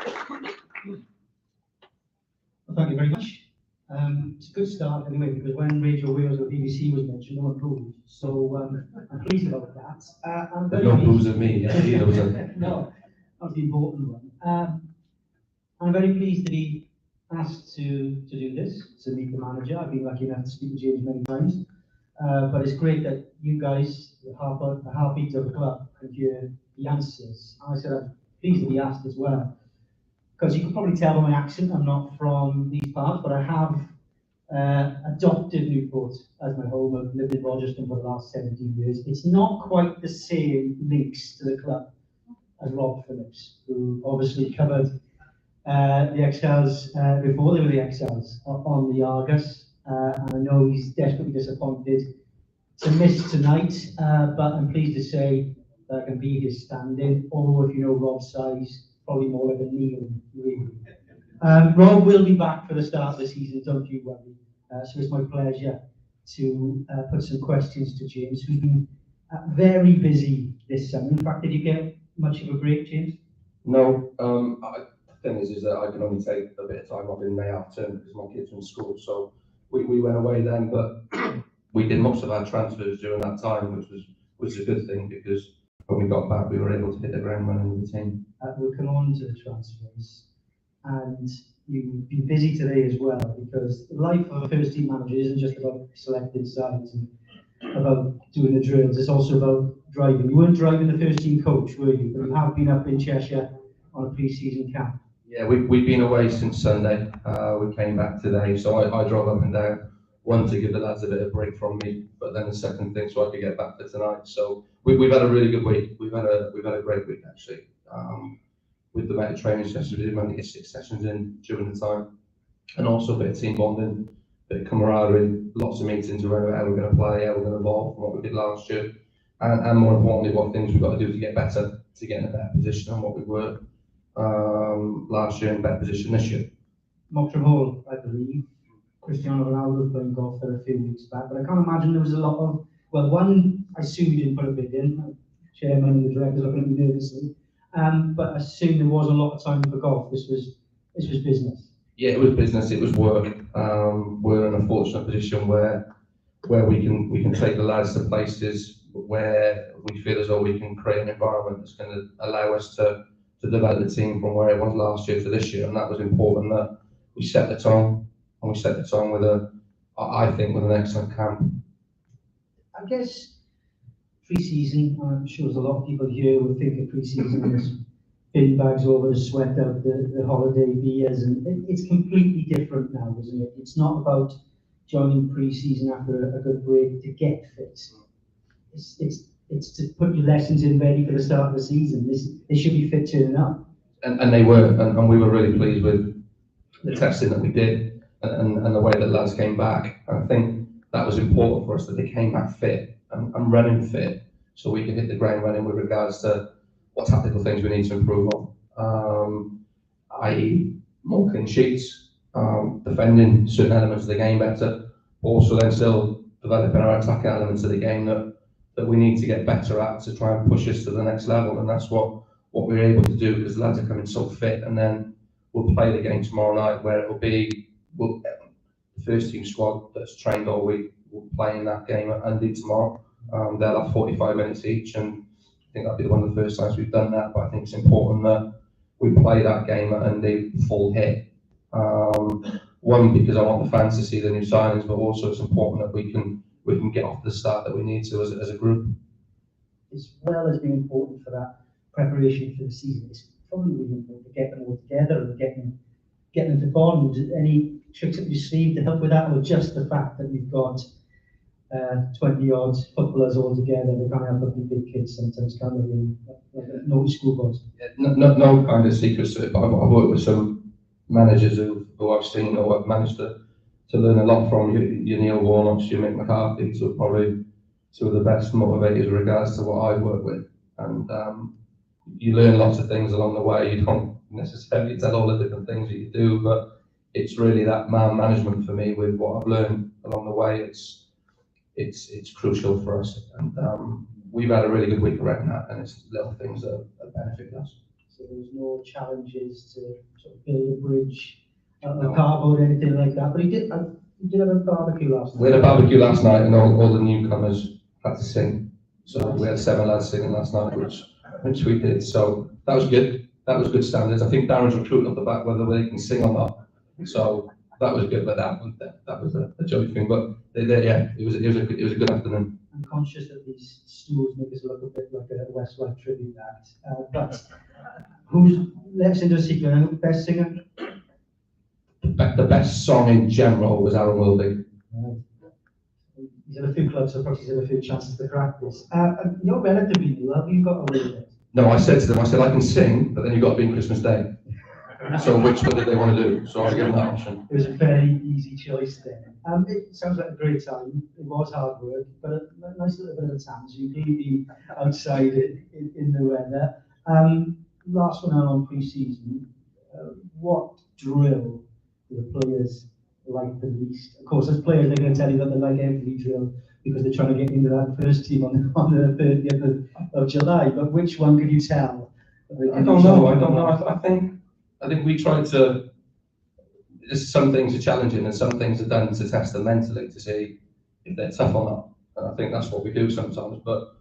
Well, thank you very much. It's a good start anyway, because when Radio Wales or BBC was mentioned, no one approved. So I'm pleased about that. I'm very No pleased. proofs of me, either was it? No, not the important one. I'm very pleased to be asked to do this, to meet the manager. I've been lucky enough to speak to James many times. But it's great that you guys, the heartbeat of the club, could hear the answers. I said I'm pleased to be asked as well. Because you can probably tell by my accent, I'm not from these parts, but I have adopted Newport as my home. I've lived in Rogerstone for the last 17 years. It's not quite the same links to the club as Rob Phillips, who obviously covered the Excels before they were the Excels on the Argus. And I know he's desperately disappointed to miss tonight, but I'm pleased to say that I can be his stand-in, or if you know Rob's size, probably more like a Neil, really. Rob will be back for the start of the season, don't you worry. So it's my pleasure to put some questions to James, who's been very busy this summer. In fact, did you get much of a break, James? No, the thing is that I can only take a bit of time off in May half term because my kids are in school, so we went away then, but we did most of our transfers during that time, which was a good thing, because when we got back, we were able to hit the ground running with the team. We'll come on to the transfers, and you've been busy today as well, because the life of a first team manager isn't just about selecting sides and about doing the drills, it's also about driving. You weren't driving the first team coach, were you? But you have been up in Cheshire on a pre-season camp. Yeah, we've been away since Sunday. We came back today, so I drove up and down. One, to give the lads a bit of break from me, but then the second thing, so I could get back for tonight. So we've had a really good week. We've had a great week actually. With the amount of training sessions we did, managed to get 6 sessions in during the time, and also a bit of team bonding, a bit of camaraderie, lots of meetings around how we're going to play, how we're going to evolve from what we did last year, and more importantly, what things we've got to do to get better, to get in a better position than what we were last year, in a better position this year. Mottram Hall, I believe. Cristiano Ronaldo playing golf there a few weeks back, but I can't imagine there was a lot of, well, one, I assume you didn't put a bid in, chairman and the directors looking at me nervously, but I assume there was a lot of time for golf. This was business. Yeah, it was business, it was work. We're in a fortunate position where we can take the lads to places where we feel as though we can create an environment that's going to allow us to develop the team from where it was last year to this year, and that was important, that we set the tone, and we set the tone with I think with an excellent camp. I guess pre-season, I'm sure there's a lot of people here who think of pre-season as bin bags over the sweat out the holiday beers, and it's completely different now, isn't it? It's not about joining pre-season after a good break to get fit. It's to put your lessons in ready for the start of the season. They should be fit turning up. And they were, and we were really pleased with the testing that we did, and the way that lads came back. And I think that was important for us, that they came back fit and running fit, so we could hit the ground running with regards to what tactical things we need to improve on, i.e. more clean sheets, defending certain elements of the game better, also then still developing our attacking elements of the game that we need to get better at to try and push us to the next level. And that's what we're able to do, because the lads are coming so fit, and then we'll play the game tomorrow night, where it will be the first team squad that's trained all week will play in that game at Andy tomorrow. They'll have 45 minutes each, and I think that'll be one of the first times we've done that, but I think it's important that we play that game at Andy full hit. One, because I want the fans to see the new signings, but also it's important that we can get off the start that we need to as a group. As well as being important for that preparation for the season, it's probably really important to get them all together and get them to bond. Any tricks up your sleeve to help with that, or just the fact that we've got 20-odd footballers all together? They can't help but be big kids sometimes, can't they? Like no schoolboys. No kind of secrets to it, but I've worked with some managers who I've seen, or I've managed to learn a lot from. Your Neil Warnocks, your Mick McCarthy, so probably two of the best motivators in regards to what I've worked with. And you learn lots of things along the way. You don't necessarily tell all the different things that you do, but it's really that man management for me with what I've learned along the way. It's crucial for us, and we've had a really good week around that, and it's little things that benefit us. So there was no challenges to sort of build a bridge, a cardboard, anything like that. But he did have a barbecue last night. We had a barbecue last night, and all the newcomers had to sing. So we had 7 lads singing last night, which we did. So that was good. That was good standards. I think Darren's recruiting up the back whether they can sing or not. So that was good. But that was a joke thing. But yeah, it was a good afternoon. I'm conscious that these stools make us look a bit like a Westlife tribute act. But let's into a secret. Best singer? The best song in general was Aaron Wilby. Right. He's had a few clubs, so perhaps he's had a few chances to practice. You're relatively new. Have you got away with it? No, I said to them, I can sing, but then you've got to be on Christmas Day. So which one did they want to do? So I gave them that option. It was a very easy choice there. It sounds like a great time. It was hard work, but a nice little bit of a tan. So you can be outside in the weather. Last one on pre-season. What drill do the players like the least? Of course, as players, they're going to tell you that they like every drill because they're trying to get into that first team on the 30th of July. But which one can you tell? I don't know. I think we tried to. Some things are challenging and some things are done to test them mentally to see if they're tough or not. And I think that's what we do sometimes. But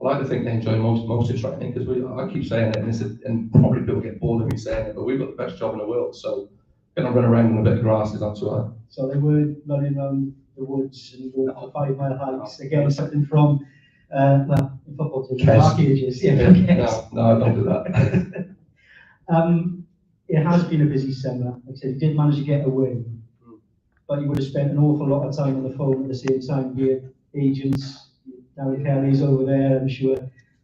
I like to think they enjoy most of training because I keep saying it, and probably people get bored of me saying it, but we've got the best job in the world. So going to run around in a bit of grass is not too hard. So they were running around the woods and going for 5-mile hikes. Again, something from in football team, dark ages. Yeah, no, I don't do that. It has been a busy summer. Like I said, you did manage to get away, but you would have spent an awful lot of time on the phone at the same time with agents. Darren Kelly's over there. I'm sure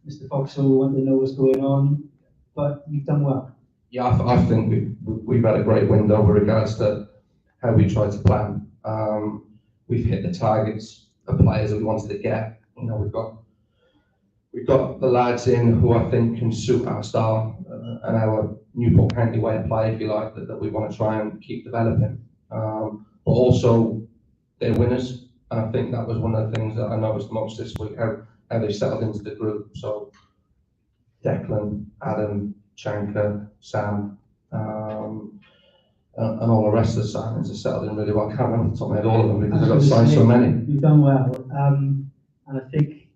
Mr. Foxall want to know what's going on, but you've done well. Yeah, I think we've had a great window with regards to how we tried to plan. We've hit the targets of players that we wanted to get. You know, we've got the lads in who I think can suit our style and our Newport County way of play, if you like, that we want to try and keep developing. But also, they're winners, and I think that was one of the things that I noticed most this week, how they settled into the group. So, Declan, Adam, Chanka, Sam, and all the rest of the signings are settled in really well. I can't remember off the top of my head all of them because I've got signed so many. You've done well, and I think,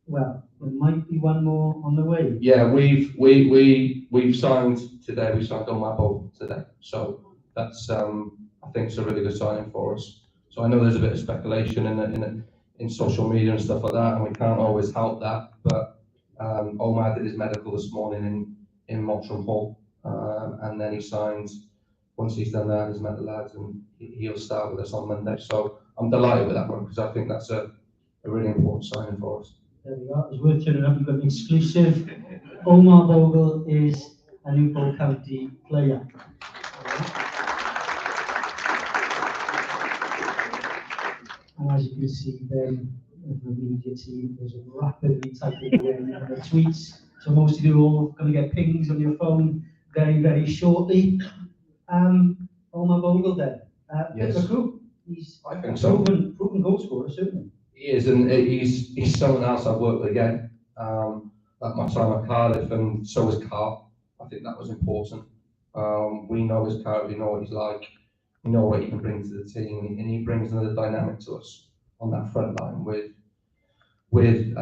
well, there might be one more on the way. Yeah, we've signed today. We signed on Mabo today, so that's I think it's a really good signing for us. So I know there's a bit of speculation in social media and stuff like that, and we can't always help that. But Omar did his medical this morning in Mottram Hall, and then he signed. Once he's done that, he's met the lads, and he'll start with us on Monday. So I'm delighted with that one because I think that's a really important signing for us. There we are. It's worth turning up. You've got an exclusive. Omar Bogle is a Newport County player. And as you can see, then the media team is rapidly typing away on the tweets. So most of you are all going to get pings on your phone very, very shortly. Omar Bogle then. Yes. He's I think so. Proven goal scorer, certainly. He is, and he's someone else I've worked with again. At my time at Cardiff, and so was Carl. I think that was important. We know his character, we know what he's like, we know what he can bring to the team, and he brings another dynamic to us on that front line with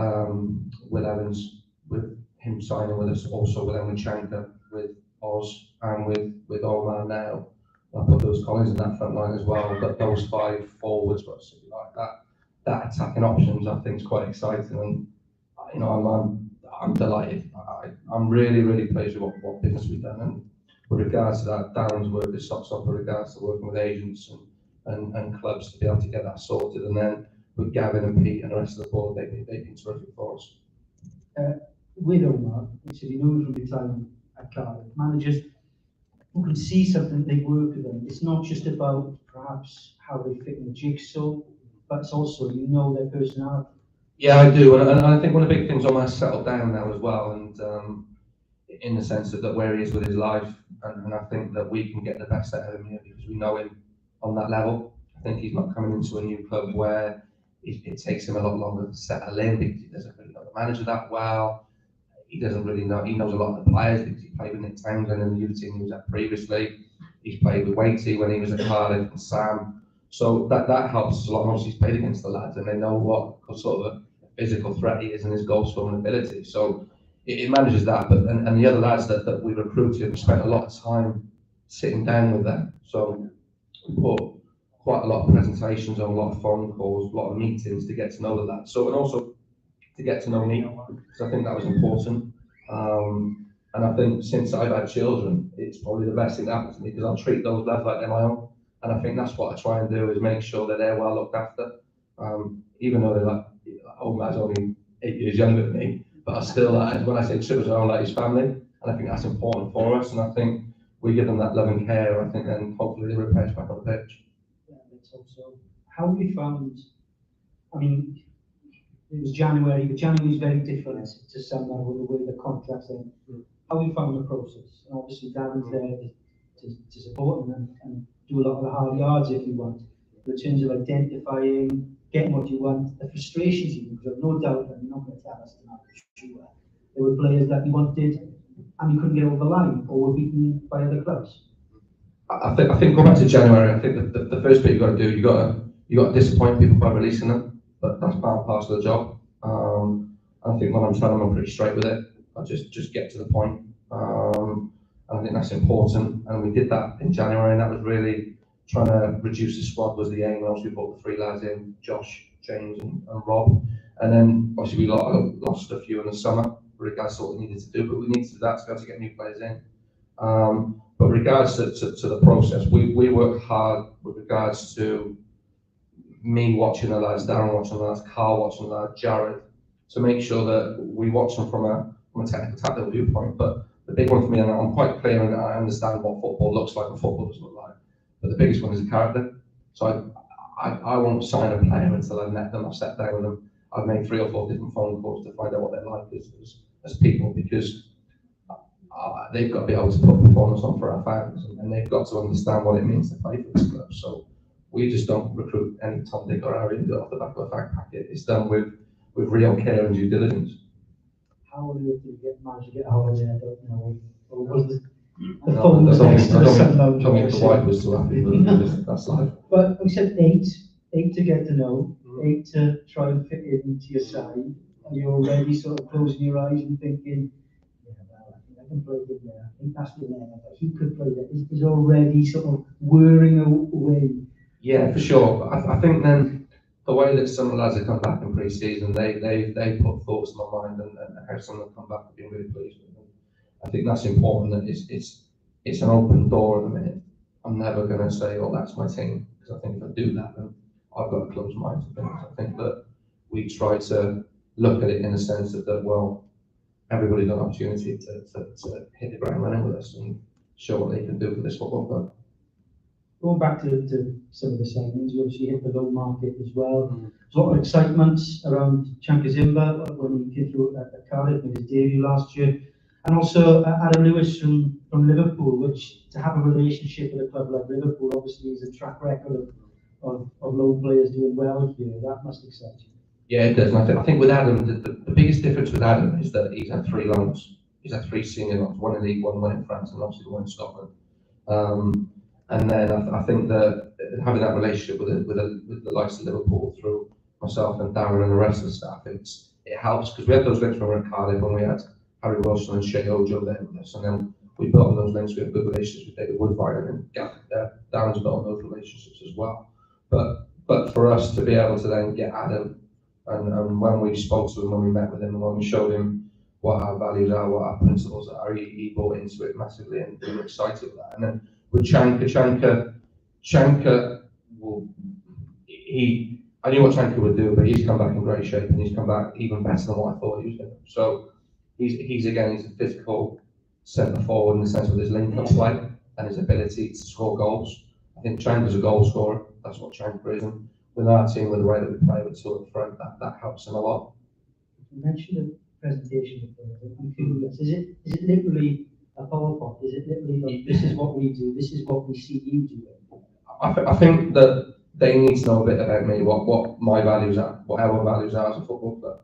Evans, with him signing with us, also with Emma Chanka, with Oz, and with Omar now. I put Lewis Collins in that front line as well, but those 5 forwards, but something like that attacking options, I think is quite exciting, and you know, I'm delighted. I'm really pleased with what business we've done, and with regards to that, Darren's work is socks off with regards to working with agents and clubs to be able to get that sorted, and then with Gavin and Pete and the rest of the board, they've been terrific for us. With Omar, which you know from the time at Cardiff, managers who can see something, they work with them. It's not just about perhaps how they fit in the jigsaw, but it's also, you know, their personality. Yeah, I do, and I think one of the big things Omar's settled down now as well, and in the sense that where he is with his life, and I think that we can get the best out of him here because we know him on that level. I think he's not coming into a new club where it takes him a lot longer to settle in because he doesn't really know the manager that well. he doesn't really know. He knows a lot of the players because he played with Nick Townsend in the youth team he was at previously. He's played with Waity when he was at Cardiff and Sam. So that helps us a lot. Obviously, he's played against the lads and they know what sort of a physical threat he is and his goal scoring ability. So it manages that. But and the other lads that we recruited, we spent a lot of time sitting down with them. So we put quite a lot of presentations on, a lot of phone calls, a lot of meetings to get to know the lads. So and also to get to know me, because I think that was important. And I think since I've had children, it's probably the best thing that happens to me because I'll treat those lads like they're my own. And I think that's what I try and do is make sure that they're well looked after. Even though they're like, old lad's only 8 years younger than me, but I still, when I say trips around like his family, and I think that's important for us. And I think we give them that love and care. I think then hopefully they repay back on the pitch. Yeah, let's hope so. How have you found, I mean, it was January, but January is very different to summer with the way the contracts are. How have you found the process? And obviously Darren's there to support and do a lot of the hard yards if you want. In terms of identifying, getting what you want, the frustrations even, because I've no doubt that you're not going to tell us tonight for sure. There were players that you wanted and you couldn't get over the line or were beaten by other clubs. I think going back to January, I think the first bit you've got to do, you got to disappoint people by releasing them, but that's part and parcel of the job. I think when I'm telling them, I'm pretty straight with it. I just get to the point. I think that's important, and we did that in January, and that was really trying to reduce the squad was the aim. And obviously we brought the 3 lads in, Josh, James and Rob, and then obviously we lost a few in the summer with regards to what we needed to do, but we needed to do that to be able to get new players in. But regards to the process, we worked hard with regards to me watching the lads, Darren watching the lads, Carl watching the lads, Jared, to make sure that we watch them from a technical tactical viewpoint. But the big one for me, and I'm quite clear and I understand what football looks like and football doesn't look like, but the biggest one is the character. So I won't sign a player until I've met them, I've sat down with them, I've made 3 or 4 different phone calls to find out what they're like as people, because they've got to be able to put performance on for our fans, and they've got to understand what it means to play for this club. So we just don't recruit any Tom, Dick or Harry off the back of a fact packet. It's done with real care and due diligence. How will you manage to get a holiday? I don't know. Or was the I phone was next to the sun don't think the wife was too happy, but that's life. But we said 8 to get to know, 8 to try and fit into your side. Are you already sort of closing your eyes and thinking, yeah, well, I think I can play good there. I think that's the name. He could play there. Is already sort of whirring away. Yeah, for sure. But I think then the way that some of the lads have come back in pre-season, they put thoughts in my mind and how some of them come back have been really pleased with them. I think that's important. That it's an open door at the minute. I'm never going to say, "Oh, that's my team," because I think if I do that, then I've got a closed mind to things. I think that we try to look at it in the sense that well, everybody's got an opportunity to hit the ground running with us and show what they can do for this football club. Going back to some of the signings, you obviously hit the low market as well. There's a lot of excitement around Chanka Zimba when he came through at Cardiff, made his debut last year. And also Adam Lewis from Liverpool, which to have a relationship with a club like Liverpool obviously is a track record of low players doing well here. That must excite you. Yeah, it does. And I think with Adam, the biggest difference with Adam is that he's had 3 loans. He's had 3 senior loans, 1 in League 1, 1 in France, and obviously 1 in Scotland. And then I think that having that relationship with the likes of Liverpool through myself and Darren and the rest of the staff, it helps because we had those links when we were at Cardiff and we had Harry Wilson and Shea Ojo there with us, and then we built on those links. We have good relationships with David Woodvine and Darren's built on those relationships as well. But for us to be able to then get Adam and when we spoke to him, when we met with him, and when we showed him what our values are, what our principles are, he bought into it massively, and we were excited with that. And then with Chanka I knew what Chanka would do, but he's come back in great shape, and he's come back even better than what I thought he was going to. So he's a physical centre forward in the sense of his link-up play and his ability to score goals. I think Chanka's a goal scorer. That's what Chanka is, and with our team, with the way that we play with 2 up front, that helps him a lot. You mentioned the presentation of players. I'm curious. Is it literally a PowerPoint? Is it literally like, this is what we do, this is what we see you do? I think that they need to know a bit about me, what my values are, what our values are as a football club.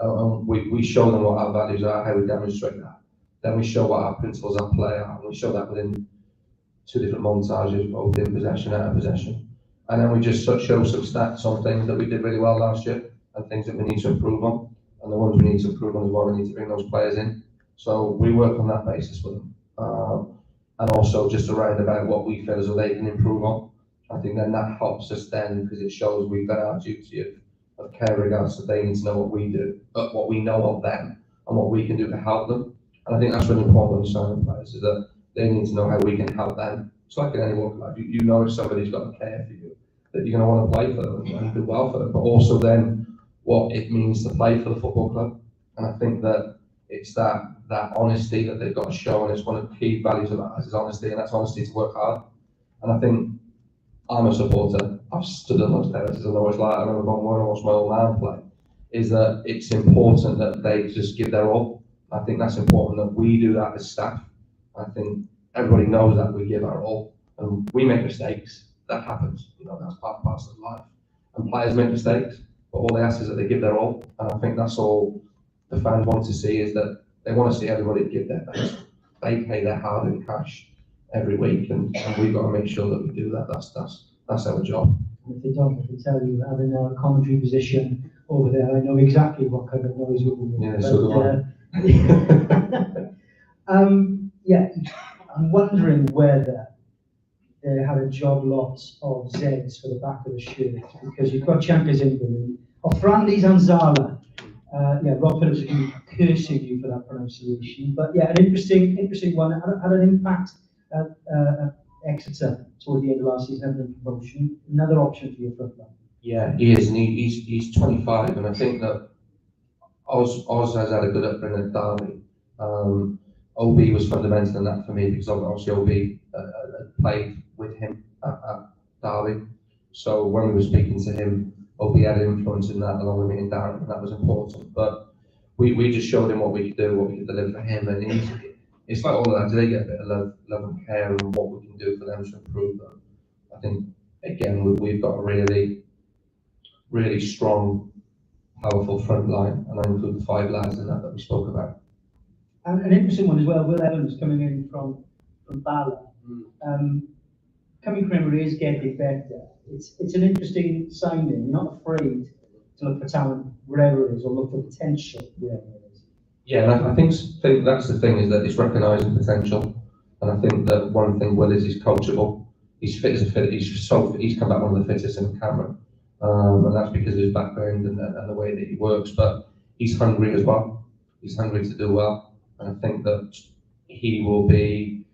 And we show them what our values are, how we demonstrate that. Then we show what our principles of play are, and we show that within 2 different montages, both in possession and out of possession. And then we just show some stats on things that we did really well last year and things that we need to improve on. And the ones we need to improve on is why we need to bring those players in. So we work on that basis with them. And also just around about what we feel as though they can improve on. I think then that helps us then, because it shows we've done our duty of care regards to they need to know what we do, but what we know of them and what we can do to help them. And I think that's really important when you sign players, is that they need to know how we can help them. It's like in any walk of life, you know if somebody's got a care for you, that you're going to want to play for them and do well for them, but also then what it means to play for the football club. And I think that it's that honesty that they've got to show, and it's one of the key values of ours is honesty, and that's honesty to work hard. And I think I'm a supporter. I've stood at those terraces and always like, I remember going and watch my old man play, is that it's important that they just give their all. I think that's important that we do that as staff. I think everybody knows that we give our all, and we make mistakes. That happens, that's part and parcel of life. And players make mistakes, but all they ask is that they give their all. And I think that's all the fans want to see, is that they want to see everybody give their best. They pay their hard-earned cash every week, and we've got to make sure that we do that. That's our job. If they don't, I can tell you, having a commentary position over there, I know exactly what kind of noise we're doing. Yeah, so do I. Yeah, I'm wondering whether they had a job lot of Zs for the back of the shirt, because you've got Chankers England, or Franley's and Zala. Rob Phillips has been cursing you for that pronunciation, but yeah, an interesting one. Had an impact at Exeter toward the end of last season, having a promotion. Another option for your front line. Yeah, he is, and he's 25, and I think that Oz has had a good upbringing at Derby. OB was fundamental in that for me, because obviously OB played with him at Derby. So when we were speaking to him, OB had influence in that along with me and Darren, and that was important. But we just showed him what we could do, what we could deliver for him, and it's like all of that. They get a bit of love and care, and what we can do for them to improve them. I think again we've got a really, really strong, powerful front line, and I include the 5 lads in that we spoke about. And an interesting one as well, Will Evans coming in from Bala. Coming from Emery is getting better. It's an interesting signing. You're not afraid to look for talent wherever it is, or look for potential wherever it is. Yeah, and I think that's the thing, is that it's recognising potential. And I think that one thing Will is he's coachable. He's fit as a fit. He's come back one of the fittest in the camera, and that's because of his background and the way that he works. But he's hungry as well. He's hungry to do well, and I think that he will be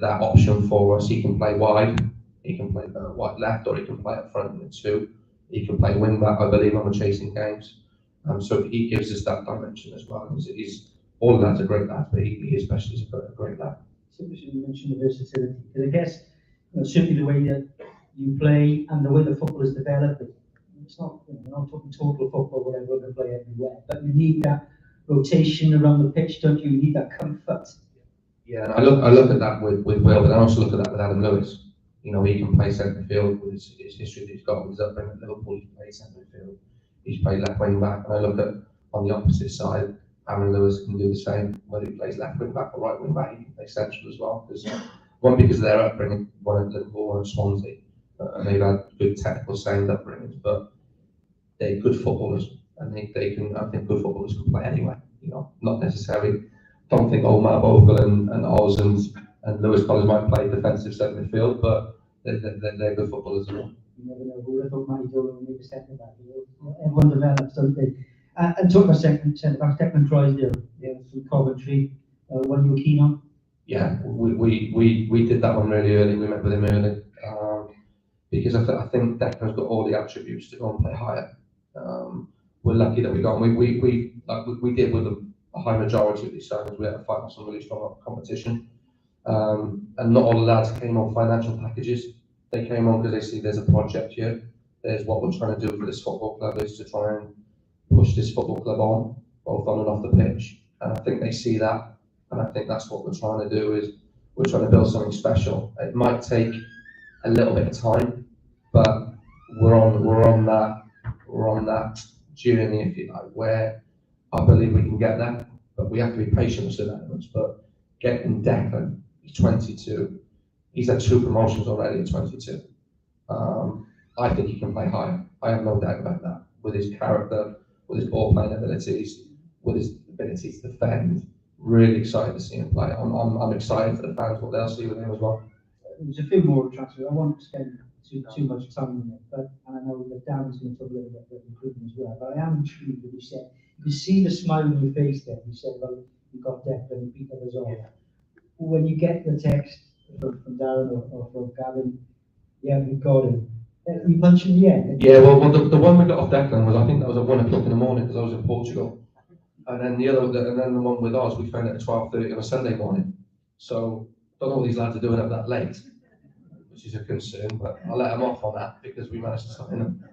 that option for us. He can play wide. He can play wide left, or he can play up front in the 2. He can play wing back, I believe, on the chasing games. So he gives us that dimension as well. He's all of that's a great lad, but he especially is a great lad. It's interesting you mentioned the versatility, because I guess certainly the way that you play and the way the football is developed, it's not, we're not talking total football where everyone can play everywhere, but you need that rotation around the pitch, don't you? You need that comfort. Yeah, and I look at that with Will, but I also look at that with Adam Lewis. He can play centre field with his history that he's got with his upbringing at Liverpool. He's played centre field. He's played left wing back, and I look at on the opposite side, Aaron Lewis can do the same. Whether he plays left wing back or right wing back, he can play central as well. Because of their upbringing, one at Liverpool, one at Swansea, and they've had good technical sound upbringings, but they're good footballers, and they can. I think good footballers can play anywhere. Not necessarily. Don't think old Matt Bogle and Oz and Lewis Collins might play defensive centre midfield, but they're good footballers as well. You never know. We thought Matty Dolan would be centre back. Everyone develops, don't they? And talking about centre back, Declan Drysdale from Coventry. One you were keen on? Yeah, we did that one really early. We met with him early because I think Declan's got all the attributes to go and play higher. We're lucky that we got him. We did with a high majority of these signings. We had to fight for some really strong competition. And not all the lads came on financial packages. They came on because they see there's a project here. There's what we're trying to do for this football club is to try and push this football club on, both on and off the pitch. And I think they see that. And I think that's what we're trying to do, is we're trying to build something special. It might take a little bit of time, but we're on that journey, if you like, where I believe we can get there, but we have to be patient with certain elements. But getting Declan, he's 22, he's had 2 promotions already at 22. I think he can play higher. I have no doubt about that. With his character, with his ball playing abilities, with his ability to defend, really excited to see him play. I'm excited for the fans what they'll see with him as well. There's a few more transfers. I won't spend too much time on it, but and I know that Dan's going to talk a little bit about recruitment as well. But I am intrigued that you said you could see the smile on your face there. You said, well, you got Declan, you beat others off. When you get the text from Darren or from Gavin, yeah, we got him. You punch him in the end. Yeah, well the one we got off Declan was, I think that was at 1 o'clock in the morning because I was in Portugal, and then the one with Oz we found it at 12:30 on a Sunday morning. So don't know what these lads are doing up that late, which is a concern, but I'll let them off on that because we managed to sign them.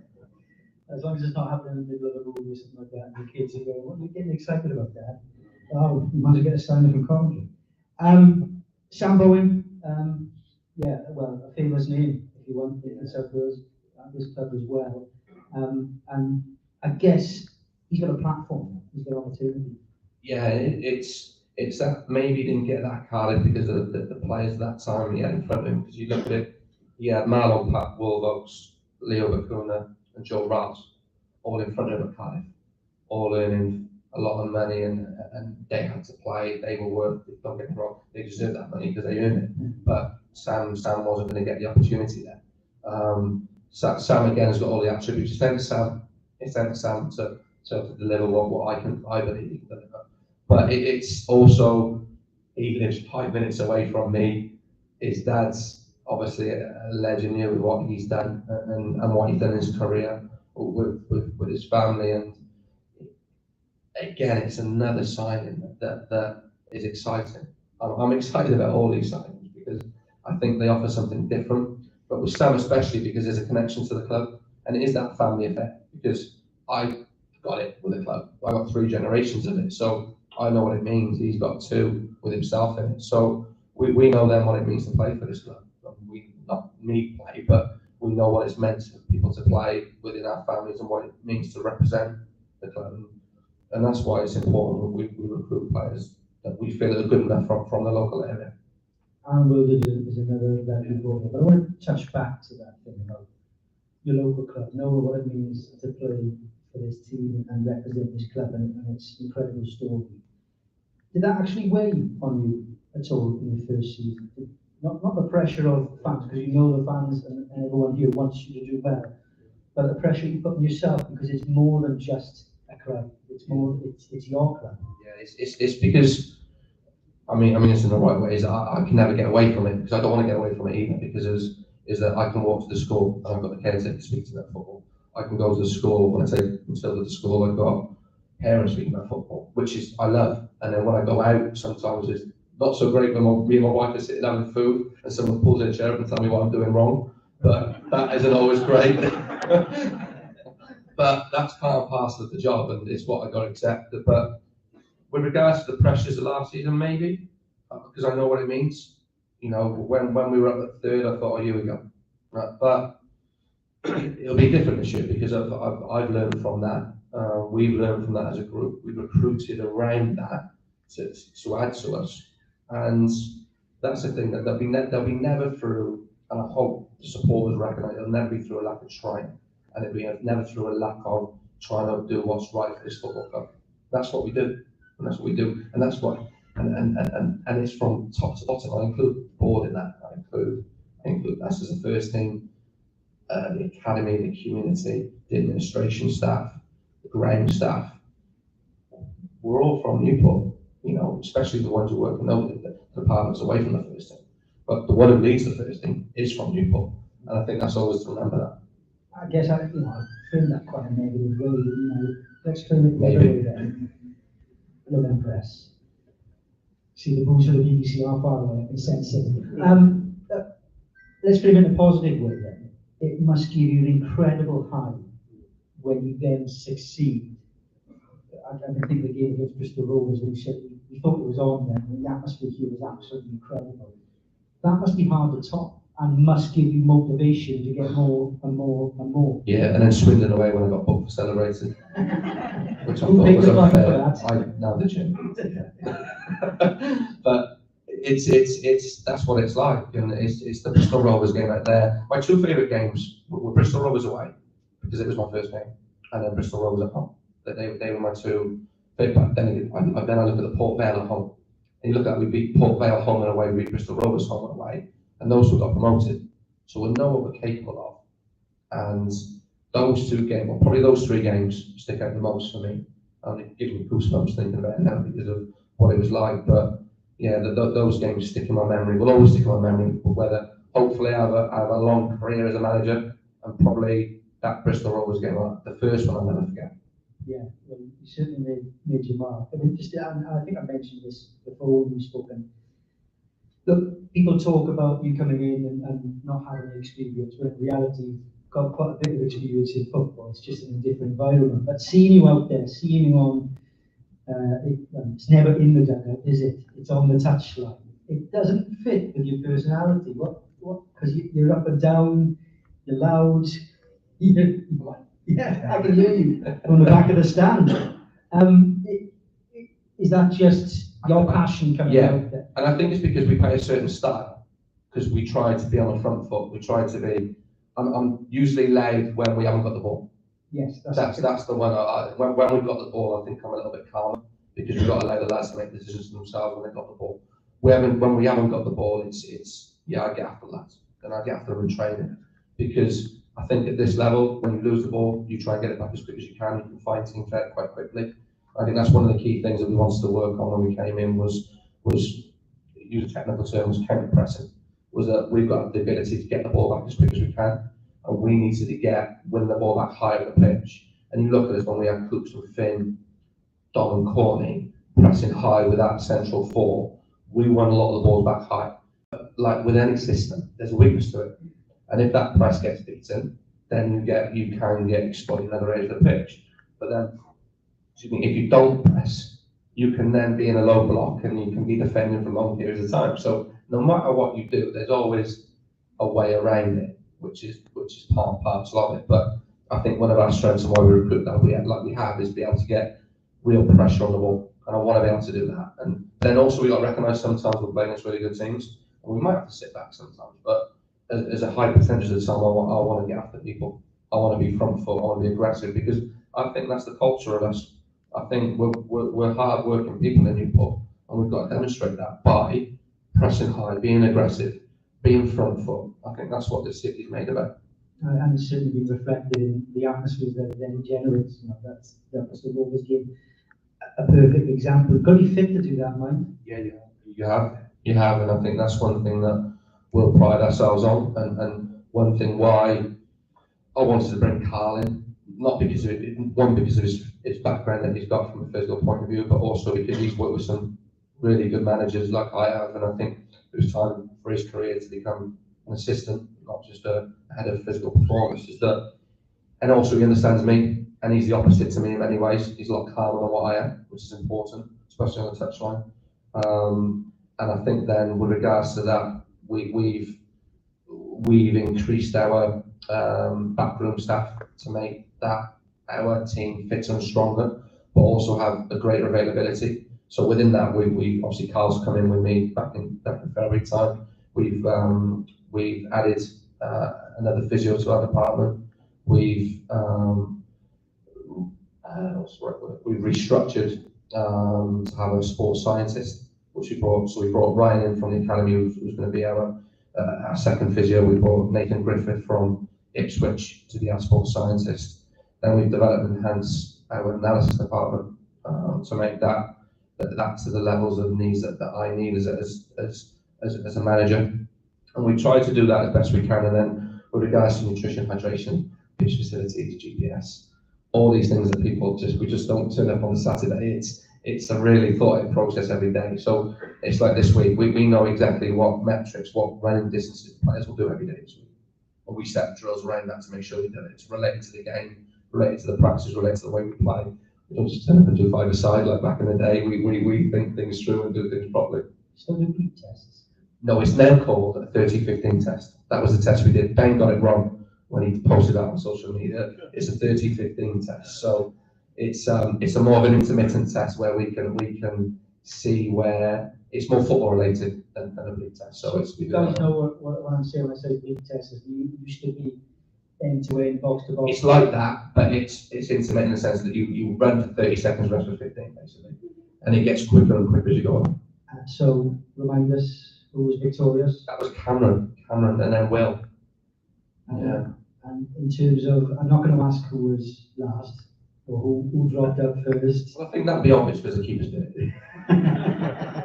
As long as it's not happening in the middle of a movie or something like that, and the kids are going, what are you getting excited about that? Oh, you might as well get a sign from Coventry. Sam Bowen, yeah, well, a famous name, if you want, in South Wales, at this club as well. And I guess he's got a platform, he's got opportunity. Yeah, it's that maybe he didn't get that carded because of the players that time he had in front of him. Because you look at it, he had Marlon Pat, Wolves Oaks, Leo Bacuna, and Joe Rouse all in front of him at Cardiff, all earning a lot of money, and they had to play. They were worth, don't get me wrong, they deserved that money because they earned it. But Sam wasn't going to get the opportunity there. Sam again has got all the attributes. It's down to Sam to deliver what I believe he can deliver. But it's also, he lives 5 minutes away from me. His dad's obviously a legend here with what he's done and what he's done in his career with his family. And again, it's another signing that is exciting. I'm excited about all these signings because I think they offer something different. But with Sam especially because there's a connection to the club, and it is that family affair. Because I got it with the club. I got 3 generations of it, so I know what it means. He's got 2 with himself in it. So we know then what it means to play for this club. Not me play, but we know what it's meant for people to play within our families and what it means to represent the club. And that's why it's important we recruit players that we feel are good enough from the local area. And Wilder is another that you brought up. But I want to touch back to that thing about your local club, knowing what it means to play for this team and represent this club and its incredible story. Did that actually weigh on you at all in the first season? Not the pressure of fans, because you know the fans and everyone here wants you to do well, but the pressure you put on yourself because it's more than just a club. It's more, it's your club. Yeah, it's because I mean it's in the right ways. I can never get away from it because I don't want to get away from it either. Because is that I can walk to the school and I've got the caretaker speaking about football. I can go to the school when I take Matilda to school. I've got parents speaking about football, which is I love. And then when I go out, sometimes it's not so great when me and my wife are sitting having food and someone pulls in a chair up and tells me what I'm doing wrong. But that isn't always great. But that's part and parcel of the job, and it's what I got accepted. But with regards to the pressures of last season, maybe because I know what it means. You know, when we were up at 3rd, I thought, oh, here we go. Right, but it'll be different this year because I've learned from that. We've learned from that as a group. We've recruited around that to add to us, and that's the thing that they'll be never through. And I hope the supporters recognise they'll never be through a lack of trying, and it'll be never through a lack of trying to do what's right for this football club. That's what we do, and that's what we do, and that's what. And it's from top to bottom. I include the board in that. I include us as the first thing, the academy, the community, the administration staff, the ground staff. We're all from Newport, you know, especially the ones who work in the departments away from the first thing. But the one who leads the first thing is from Newport, and I think that's always to remember that. I guess I framed that quite a negative way. Let's frame it the other way then. Love Press. See the booze of the BBC are far away, it's sensitive. Let's frame it in a positive way then. It must give you an incredible high when you then succeed. I think the game against Bristol Rovers, we said we thought it was on then, and the atmosphere here was absolutely incredible. That must be hard to top. and must give you motivation to get more and more and more. Yeah, and then swindling away when I got booked for celebrating, which I Who thought picked was the fight for unfair. that? Now the gym. But it's that's what it's like, and it's the Bristol Rovers game out there. My two favourite games were Bristol Rovers away, because it was my first game, and then Bristol Rovers at home. They were my two favourite. Then I look at the Port Vale at home, and you look at we beat Port Vale home and away, we beat Bristol Rovers home and away, and those two got promoted. So we know what we're capable of, and those two games, well, probably those three games, stick out the most for me. And it gives me goosebumps thinking about it now because of what it was like. But yeah, those games stick in my memory. Will always stick in my memory. Whether hopefully I have a long career as a manager, and probably that Bristol Rovers game, the first one, I'll never forget. Yeah, well, you certainly made your mark. I mean, I think I mentioned this before we've spoken. Look, people talk about you coming in and not having an experience, but in reality, you've got quite a bit of experience in football. It's just in a different environment. But seeing you out there, seeing you on, it's never in the dugout, is it? It's on the touchline. It doesn't fit with your personality. What? Because you're up and down, you're loud. Yeah, I can hear you from the back of the stand. Is that just your passion coming out there? And I think it's because we play a certain style, because we try to be on the front foot. We try to be. I'm usually loud when we haven't got the ball. Yes, That's the one. When we've got the ball, I think I'm a little bit calmer, because we've got to allow the lads to make decisions for themselves when they've got the ball. When we haven't got the ball, it's I get after the lads, and I get after them in training, because I think at this level, when you lose the ball, you try and get it back as quick as you can. You can find teams out quite quickly. I think that's one of the key things that we wanted to work on when we came in was use technical terms, counter pressing. Was that we've got the ability to get the ball back as quick as we can, and we needed to win the ball back higher at the pitch. And you look at us when we had Cooks and Finn, Dom and Courtney pressing high with that central four, we won a lot of the balls back high. Like with any system, there's a weakness to it. And if that press gets beaten, then you can get exploited in other areas of the pitch. But then, if you don't press, you can then be in a low block and you can be defending for long periods of time. So no matter what you do, there's always a way around it, which is part and parcel of it. But I think one of our strengths and why we recruit that we have is be able to get real pressure on the ball, and I want to be able to do that. And then also we got to recognise sometimes we're playing against really good teams, and we might have to sit back sometimes. But as a high percentage of the time, I want to get after people. I want to be front foot. I want to be aggressive, because I think that's the culture of us. I think we're hard working people in Newport, and we've got to demonstrate that by pressing high, being aggressive, being front foot. I think that's what this city's made about. And it's certainly been reflected in the atmosphere that it then generates. That's the Bristol Rovers game, a perfect example. Got to be fit to do that, Mike. Yeah, you have, and I think that's one thing that we'll pride ourselves on, and one thing why I wanted to bring Carl in, not because of his background that he's got from a physical point of view, but also because he's worked with some really good managers like I have, and I think it was time for his career to become an assistant, not just a head of physical performance. And also he understands me, and he's the opposite to me in many ways. He's a lot calmer than what I am, which is important, especially on the touchline. And I think then with regards to that, we've increased our backroom staff to make that our team fitter and stronger, but also have a greater availability. So within that, we obviously Carl's come in with me back in February time. We've added another physio to our department. We've restructured to have a sports scientist, which we brought. So we brought Ryan in from the academy, who's going to be our second physio. We brought Nathan Griffith from Ipswich to be our sports scientist. Then we've developed and enhanced our analysis department to make that to the levels of needs that I need as a manager. And we try to do that as best we can. And then with regards to nutrition, hydration, pitch facilities, GPS, all these things that people we just don't turn up on the Saturday. It's a really thought out process every day. So it's like this week, we know exactly what metrics, what running distances players will do every day this week. And we set drills around that to make sure we do it. It's related to the game, related to the practice, related to the way we play. We don't just turn up and do five-a-side like back in the day. We think things through and do things properly. Still do beep tests. No, it's now called a 30-15 test. That was the test we did. Ben got it wrong when he posted that on social media. It's a 30-15 test. So it's a more of an intermittent test where we can see where it's more football related than a bleed test. So it's, you guys know what I'm saying when I say bleed test is you used to be end to end, box to box. It's like that, but it's intermittent in the sense that you run for 30 seconds, rest for 15 basically. And it gets quicker and quicker as you go on. So remind us who was victorious? That was Cameron, and then Will. Yeah. And in terms of, I'm not going to ask who was last or who dropped out first. Well, I think that'd be obvious because the keeper's did it.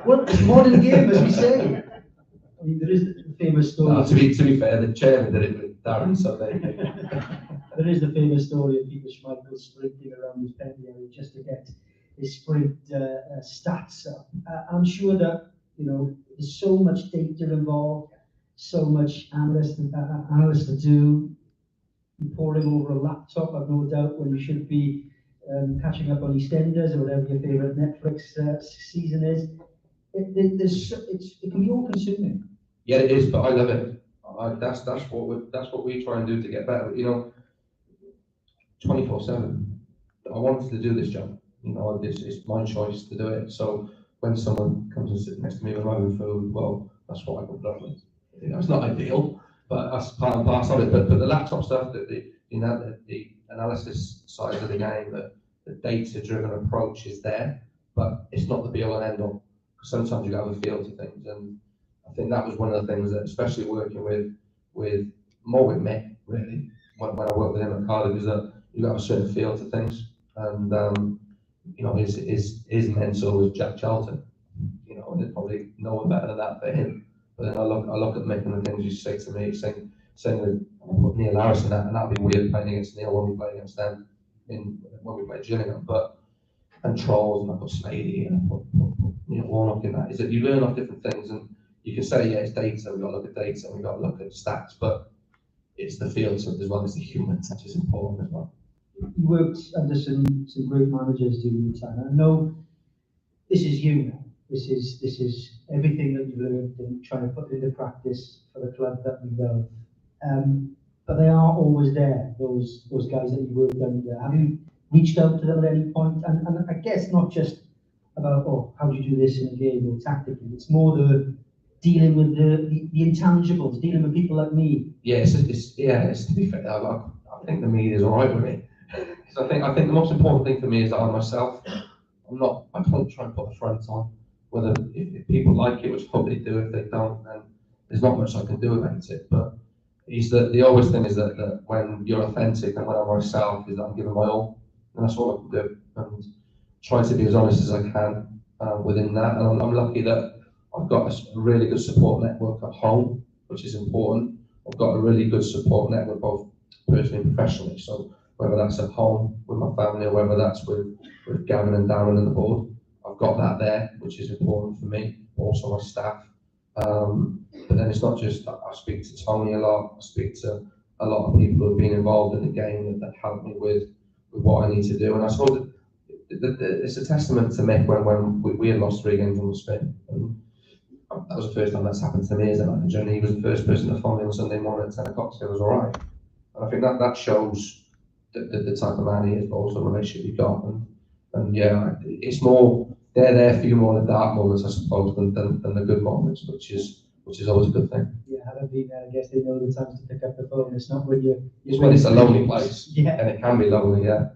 Well, it's more in the game, as we say. I mean, there is the famous story. No, to be fair, the chairman did it with Darren, so they. There is the famous story of Peter Schmeichel sprinting around his penalty area just to get his sprint stats up. I'm sure that, you know, there's so much data involved, so much analysts to do. You're poring over a laptop, I've no doubt, when you should be catching up on EastEnders or whatever your favourite Netflix season is. It can be all consuming. Yeah, it is, but I love it. That's what we try and do to get better. You know, 24/7. I wanted to do this job. You know, it's my choice to do it. So when someone comes and sits next to me with my food, well, that's what I can put up with. You know, it's not ideal, but that's part and parcel of it. But the laptop stuff, the analysis side of the game, the data-driven approach is there, but it's not the be-all and end-all. Sometimes you have a feel to things, and I think that was one of the things that, especially working with Mick, really, when I worked with him at Cardiff, is that you got a certain feel to things, and you know, his mentor was Jack Charlton, you know, and there's probably no one better than that for him. But then I look at Mick and the things you say to me, saying with Neil Harrison, and that'd be weird playing against Neil when we play against them when we play Gillingham, and Trolls, and I put Slady and I put Warnock in that, is that you learn off different things, and you can say, yeah, it's data, we've got to look at data, we've got to look at stats, but it's the field stuff as well as the human touch is important as well. You worked under some great managers during your time. I know this is you now. This is everything that you've learned and trying to put into practice for the club that we love. But they are always there, those guys that you worked under. Have you reached out to them at any point? And I guess not just about, oh, how do you do this in a game or tactically. It's more the dealing with the intangibles, dealing with people like me. Yeah, it's to be fair, I think the media's all right with me. So I think the most important thing for me is that I'm myself. I don't try and put a front on. Whether if people like it, which probably do, if they don't, then there's not much I can do about it. But the always thing is that when you're authentic and when I'm myself, is that I'm giving my all, and that's all I can do. And try to be as honest as I can within that. And I'm lucky that I've got a really good support network at home, which is important. I've got a really good support network both personally and professionally. So whether that's at home with my family or whether that's with Gavin and Darren and the board, I've got that there, which is important for me. Also my staff. But then it's not just, I speak to Tony a lot, I speak to a lot of people who have been involved in the game that help me with what I need to do. And I suppose it's a testament to Mick when we had lost 3 games on the spin. And that was the first time that's happened to me as a manager, and he was the first person to phone me on Sunday morning at 10 o'clock to say it was all right. And I think that shows the type of man he is, but also the relationship you've got. And yeah, it's more, they're there for you more in the dark moments, I suppose, than the good moments, which is always a good thing. Yeah, having been there, I guess they know the times to pick up the phone. It's not when you're... It's when it's a lonely place. Yeah. And it can be lonely, yeah.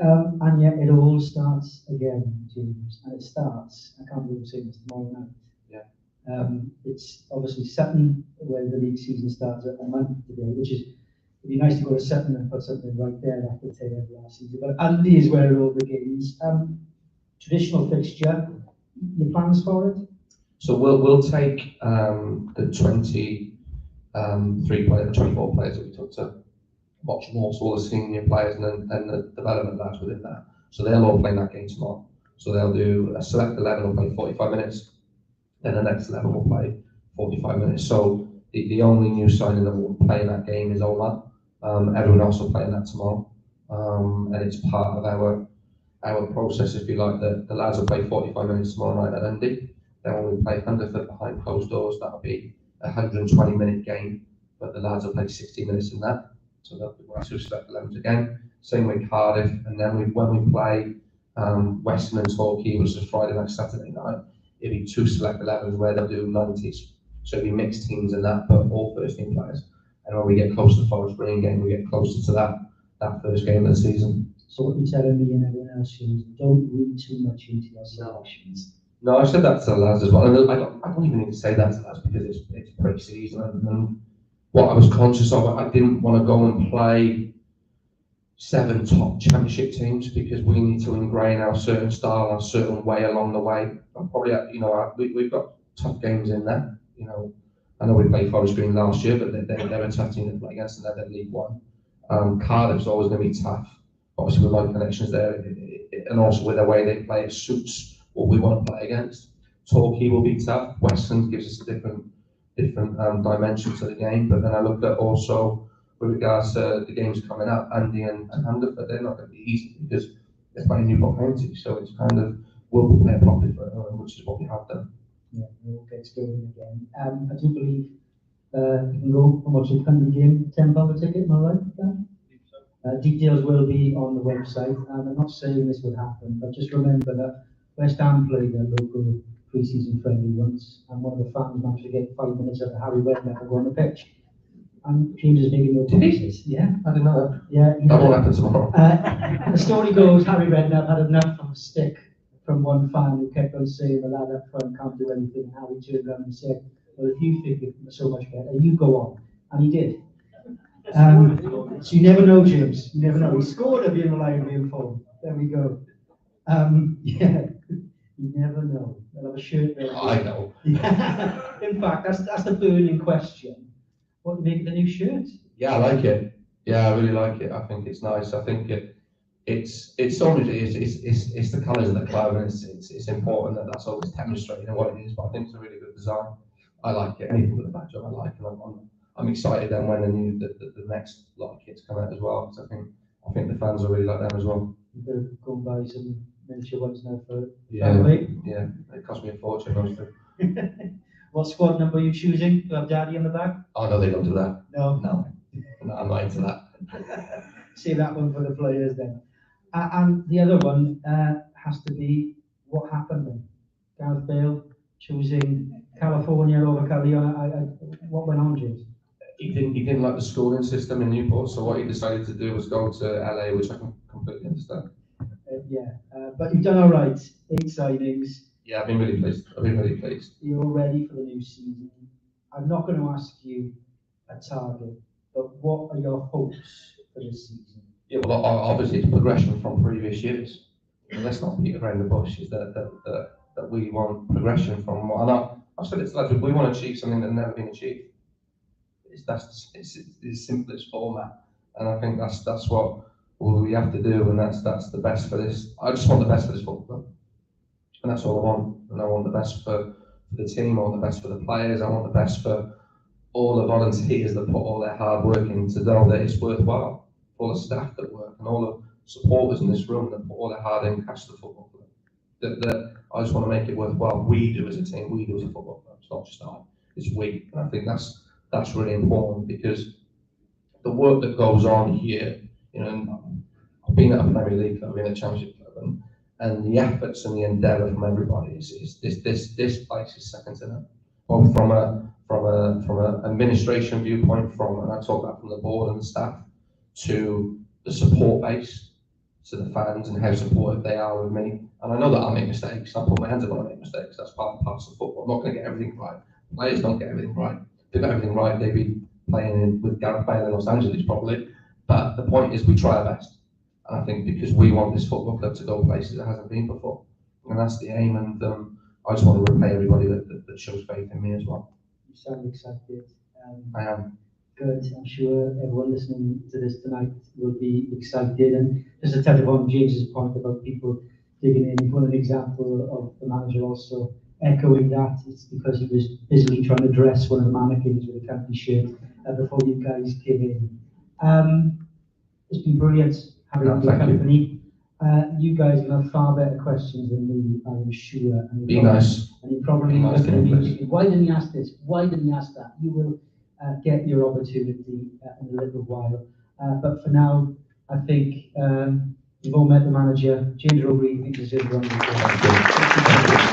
And yet it all starts again, James. And it starts, I can't believe I'm saying this, tomorrow night. Yeah. It's obviously Sutton, where the league season starts a month today, which is, it'd be nice to go to Sutton and put something right there after the tail end of last season. But Andy is where it all begins. Traditional fixture, your plans for it? So we'll take the 24 players that we took to watch more, so all the senior players and the development lads within that. So they'll all play that game tomorrow. So they'll do a select 11 will play 45 minutes, then the next 11 will play 45 minutes. So the only new signing that will play in that game is Omar. Everyone else will play in that tomorrow. And it's part of our process, if you like. The lads will play 45 minutes tomorrow night at Andy. Then when we play Hungerford behind closed doors, that'll be a 120-minute game, but the lads will play 60 minutes in that. So we'll have to select 11s again. Same with Cardiff, and then when we play Western and Torquay, which is Friday night, Saturday night, it'll be 2 select 11s where they'll do 90s. So it'll be mixed teams in that, but all first team players. And when we get close to the Forest Green game, we get closer to that first game of the season. So what you're telling me and everyone else is don't read too much into your selections. No, I said that to the lads as well. And I don't even need to say that to the lads because it's pre-season. And what I was conscious of, I didn't want to go and play 7 top championship teams because we need to ingrain our certain style, our certain way along the way. And probably, we've got tough games in there. I know we played Forest Green last year, but they're a tough team to play against, and they're League One. Cardiff's always going to be tough. Obviously, with my connections there, and also with the way they play, it suits what we want to play against. Torquay will be tough. Western gives us a different dimension to the game. But then I looked at also with regards to the games coming up, Andy and Hungerford, they're not going to be easy because they're playing Newport County. So it's kind of, will we play properly for it, which is what we have done. Yeah, we'll get going again. I do believe you can go and watch the Cundy game, £10 a ticket, am I right, Dan? Details will be on the website, and I'm not saying this would happen, but just remember that West Ham played their local pre-season friendly once, and one of the fans managed to get 5 minutes of Harry Redknapp and go on the pitch. And James is making no promises. Yeah, I didn't know that. Yeah, that won't happen tomorrow. The story goes, Harry Redknapp had enough of a stick from one fan who kept on saying the lad up front can't do anything, and Harry turned around and said, well, if you think it's so much better, you go on. And he did. So you never know, James. You never know. He scored at being reliably informed. There we go. Yeah, you never know. They'll have a shirt there. I know. In fact, that's the burning question. What do you make of the new shirt? Yeah, I like it. Yeah, I really like it. I think it's nice. I think it's the colours of the club, and it's important that that's always demonstrating what it is. But I think it's a really good design. I like it. Anything with a badge on, I like it. I'm excited then when the next lot of kits come out as well, because I think the fans will really like them as well. They're going to buy some miniature ones now for family. Yeah, it cost me a fortune, mostly. What squad number are you choosing? To have Daddy on the back? Oh no, they don't do that. No, I'm not into that. Save that one for the players then. And the other one has to be what happened then. Gareth Bale choosing California over Carolina. What went on, James? He didn't like the schooling system in Newport, so what he decided to do was go to LA, which I can completely understand. But you've done all right. 8 signings. Yeah, I've been really pleased. You're ready for the new season. I'm not going to ask you a target, but what are your hopes for this season? Yeah, well, obviously it's progression from previous years. And let's not beat around the bush. Is that we want progression from what? And I've said it to lads, we want to achieve something that's never been achieved. It's the simplest format, and I think that's what we have to do, and that's the best for this. I just want the best for this football club, and that's all I want. And I want the best for the team, I want the best for the players, I want the best for all the volunteers that put all their hard work in to know that it's worthwhile. For all the staff that work and all the supporters in this room that put all their hard in cash to the football club. That I just want to make it worthwhile. We do as a team, we do as a football club. It's not just I, it's we. And I think that's really important because the work that goes on here, I've been at a Premier League club, I've been at a Championship club, and the efforts and the endeavour from everybody is this place is second to none. Both from an administration viewpoint, and I talk that from the board and the staff, to the support base, to the fans and how supportive they are with me. And I know that I make mistakes. I put my hands up when I make mistakes. That's part and parcel of football. I'm not going to get everything right. Players don't get everything right. If they got everything right, they'd be playing with Gareth Bale in Los Angeles probably. But the point is we try our best. And I think because we want this football club to go places it hasn't been before. And that's the aim. And I just want to repay everybody that shows faith in me as well. You sound excited. I am. Good. I'm sure everyone listening to this tonight will be excited. And just to touch upon James's point about people digging in, for an example of the manager also echoing that, it's because he was busily trying to dress one of the mannequins with a county shirt before you guys came in. It's been brilliant having your company. You guys will have far better questions than me, I am sure. And Be nice. And you probably Be nice look to at him, me please. thinking, why didn't he ask this? Why didn't he ask that? You will get your opportunity in a little while. But for now, I think you've all met the manager, James O'Reilly, I think deserves a round of applause. Thank you.